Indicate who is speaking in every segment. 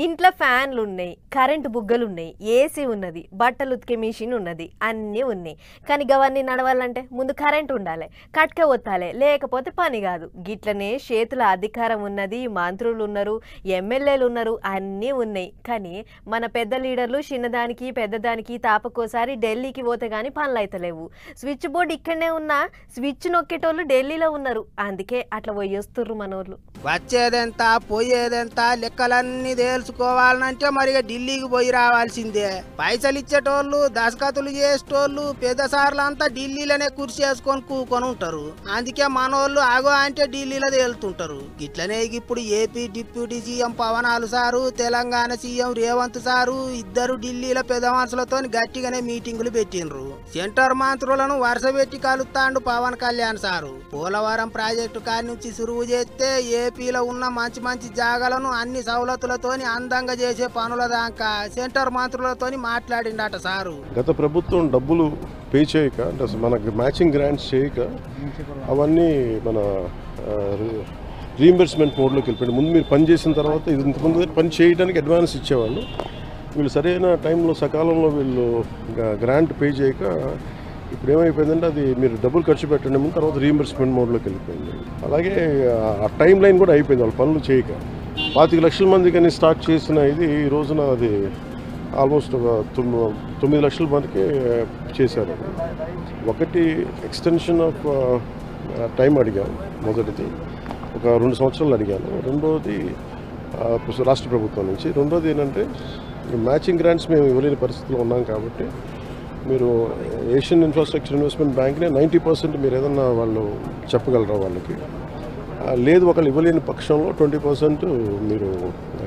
Speaker 1: ఇంట్లో ఫ్యాన్లు ఉన్నాయి, కరెంటు బుగ్గలు ఉన్నాయి, ఏసీ ఉన్నది, బట్టలు ఉతికే మిషన్ ఉన్నది, అన్నీ ఉన్నాయి. కానీ గవన్నీ నడవాలంటే ముందు కరెంట్ ఉండాలి, కట్క ఒత్తాలి, లేకపోతే పని కాదు. గిట్లనే చేతుల అధికారం ఉన్నది, మంత్రులు ఉన్నారు, ఎమ్మెల్యేలు ఉన్నారు, అన్నీ ఉన్నాయి. కానీ మన పెద్ద లీడర్లు చిన్నదానికి పెద్దదానికి తాపకోసారి ఢిల్లీకి పోతే కానీ పనులు అయితలేవు. స్విచ్ బోర్డు ఇక్కడనే ఉన్నా స్విచ్ నొక్కేటోళ్ళు ఢిల్లీలో ఉన్నారు. అందుకే అట్లా పోయేస్తుర్రు మనోళ్ళు.
Speaker 2: వచ్చేదెంత పోయేదెంత లెక్కలన్నీ తెలుసుకోవాలంటే మరిగా ఢిల్లీకి పోయి రావాల్సిందే. పైసలు ఇచ్చేటోళ్ళు దశకతులు చేసేటోళ్ళు పెద్ద సార్లంతా ఢిల్లీలోనే కుర్చీ వేసుకొని కూకొని ఉంటారు. అందుకే మనోళ్ళు ఆగో అంటే ఢిల్లీలో తేలుతుంటారు. ఇట్లనే ఇప్పుడు ఏపీ డిప్యూటీ సీఎం పవనాలు sir, Telangana CM Revanth sir ఇద్దరు ఢిల్లీలో పెద్ద మనుషులతో గట్టిగానే మీటింగులు పెట్టిండ్రు. సెంటర్ మంత్రులను వరుస పెట్టి కలుస్తాండు పవన్ కళ్యాణ్ సారు. పోలవరం ప్రాజెక్టు కాడి నుంచి సురువు చేస్తే ఏపీలో ఉన్న మంచి మంచి జాగాలను అన్ని సౌలతులతోని అందంగా చేసే పనుల దాకా సెంటర్ మంత్రులతోని మాట్లాడిండట సారు.
Speaker 3: గత ప్రభుత్వం డబ్బులు పే చేయక అంటే మనకి మ్యాచింగ్ గ్రాంట్స్ చేయక అవన్నీ మన రీఎంబర్స్మెంట్ మోడ్లోకి వెళ్ళిపోయింది. ముందు మీరు పని చేసిన తర్వాత ఇది ఇంతకుముందు పని చేయడానికి అడ్వాన్స్ ఇచ్చేవాళ్ళు. వీళ్ళు సరైన టైంలో సకాలంలో వీళ్ళు గ్రాంట్ పే చేయక ఇప్పుడు ఏమైపోయిందంటే అది మీరు డబ్బులు ఖర్చు పెట్టండి ముందు, తర్వాత రీఎంబర్స్మెంట్ మోడ్లోకి వెళ్ళిపోయింది. అలాగే ఆ టైం లైన్ కూడా అయిపోయింది వాళ్ళు పనులు చేయక. 25 లక్షల మంది కానీ స్టార్ట్ చేసిన ఇది ఈ రోజున అది ఆల్మోస్ట్ ఒక 9 లక్షల మందికి చేశారు. ఒకటి ఎక్స్టెన్షన్ ఆఫ్ టైం అడిగాను, మొదటిది ఒక 2 సంవత్సరాలు అడిగాను. రెండోది రాష్ట్ర ప్రభుత్వం నుంచి. రెండోది ఏంటంటే మ్యాచింగ్ గ్రాంట్స్ మేము ఇవ్వలేని పరిస్థితిలో ఉన్నాం కాబట్టి మీరు ఏషియన్ ఇన్ఫ్రాస్ట్రక్చర్ ఇన్వెస్ట్మెంట్ బ్యాంక్నే 90% మీరు ఏదన్నా వాళ్ళు చెప్పగలరా వాళ్ళకి, లేదు ఒకళ్ళు ఇవ్వలేని పక్షంలో 20% మీరు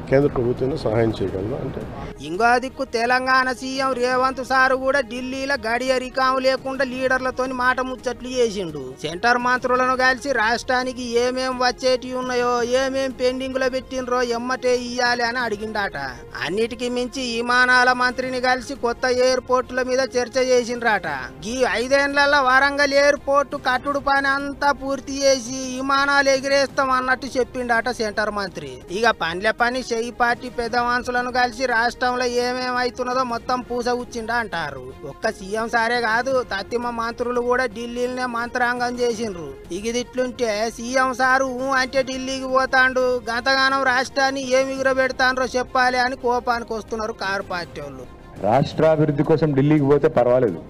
Speaker 3: కేంద్ర ప్రభుత్వాన్ని సహాయం చేయగలరా అంటే.
Speaker 2: ఇంకో దిక్కు తెలంగాణ సీఎం రేవంత్ సారు కూడా ఢిల్లీలో గడియ రికాము లేకుండా లీడర్లతో మాట ముచ్చట్లు చేసిండు. సెంటర్ మంత్రులను కలిసి రాష్ట్రానికి ఏమేం వచ్చేటి ఉన్నాయో ఏమేం పెండింగ్ లో పెట్టినరో ఎమ్మటే ఇయ్యాలి అని అడిగిండాట. అన్నిటికీ మించి విమానాల మంత్రిని కలిసి కొత్త ఎయిర్పోర్టుల మీద చర్చ చేసిండ్రాట. ఈ 5 ఏళ్లలో వరంగల్ ఎయిర్పోర్టు కట్టుడు పని అంతా పూర్తి చేసి విమానాలు ఎగిరేస్తాం అన్నట్టు చెప్పిండాట సెంటర్ మంత్రి. ఇక పనిల పని చెయ్యి పార్టీ పెద్ద మనుషులను కలిసి రాష్ట్రంలో ఏమేమైతున్నదో మొత్తం పూస ఉచ్చిండా అంటారు. ఒక్క సీఎం సారే కాదు, తత్తిమ మంత్రులు కూడా ఢిల్లీలోనే మంత్రాంగం చేసిండ్రు. ఇగిదిట్లుంటే సీఎం సారు అంటే ఢిల్లీకి పోతాండు, గతగానం రాష్ట్రాన్ని ఏమి ఎగురబెడతాండ్రో చెప్పాలి అని కోపానికి వస్తున్నారు కారు పార్టీ వాళ్ళు.
Speaker 4: రాష్ట్రాభివృద్ధి కోసం ఢిల్లీకి పోతే పర్వాలేదు,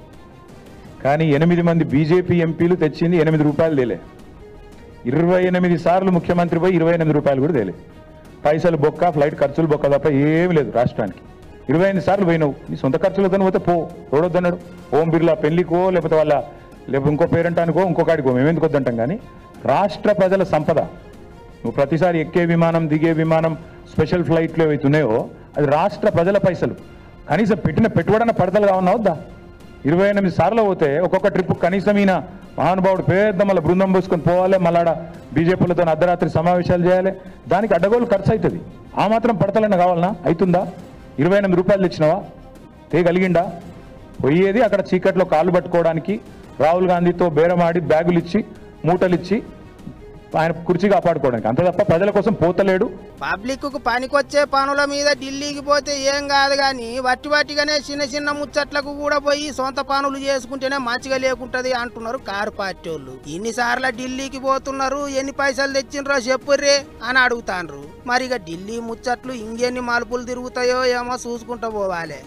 Speaker 4: కానీ 8 మంది బీజేపీ ఎంపీలు తెచ్చింది 8 రూపాయలు తేలే. 28 సార్లు ముఖ్యమంత్రి పోయి 28 రూపాయలు కూడా తేలే. పైసలు బొక్క, ఫ్లైట్ ఖర్చులు బొక్క తప్ప ఏమి లేదు రాష్ట్రానికి. 28 సార్లు పోయినావు, నీ సొంత ఖర్చులతో పోతే పో, రోడొద్దన్నాడు. ఓం బిర్లా పెళ్లికో లేకపోతే ఇంకో పేరెంటానికో ఇంకొకటికో మేమెందుకు వద్దంటాం. కానీ రాష్ట్ర ప్రజల సంపద, నువ్వు ప్రతిసారి ఎక్కే విమానం దిగే విమానం స్పెషల్ ఫ్లైట్లు ఏవైతున్నాయో అది రాష్ట్ర ప్రజల పైసలు. కనీసం పెట్టిన పెట్టుబడన పడతలుగా ఉన్నా వద్దా? 28 సార్లు పోతే ఒక్కొక్క ట్రిప్ కనీసం ఈయన మహానుభావుడు పెద్ద మళ్ళీ బృందం పోసుకొని పోవాలి, మళ్ళాడ బీజేపీలతో అర్ధరాత్రి సమావేశాలు చేయాలి, దానికి అడ్డగోలు ఖర్చు అవుతుంది. ఆ మాత్రం పడతలన్నా కావాలన్నా? అవుతుందా? 28 రూపాయలు తెచ్చినావా? తేగలిగిండా? పోయేది అక్కడ చీకట్లో కాళ్ళు పట్టుకోవడానికి, రాహుల్ గాంధీతో బేరమాడి బ్యాగులు ఇచ్చి మూటలు ఇచ్చి ఆయన కుర్చీ కాపాడుకోవడానికి, అంతే తప్ప ప్రజల కోసం పోతలేడు.
Speaker 2: పబ్లిక్ కు పనికొచ్చే పనుల మీద ఢిల్లీకి పోతే ఏం కాదు గాని వట్టిగానే చిన్న చిన్న ముచ్చట్లకు కూడా పోయి సొంత పనులు చేసుకుంటేనే మంచిగా లేకుంటది అంటున్నారు కారు పార్టీ వాళ్ళు. ఇన్నిసార్లు ఢిల్లీకి పోతున్నారు, ఎన్ని పైసలు తెచ్చిండ్రో చెప్పుర్రే అని అడుగుతాండ్రు. మరిగా ఢిల్లీ ముచ్చట్లు ఇంకెన్ని మలుపులు తిరుగుతాయో ఏమో చూసుకుంటూ పోవాలి.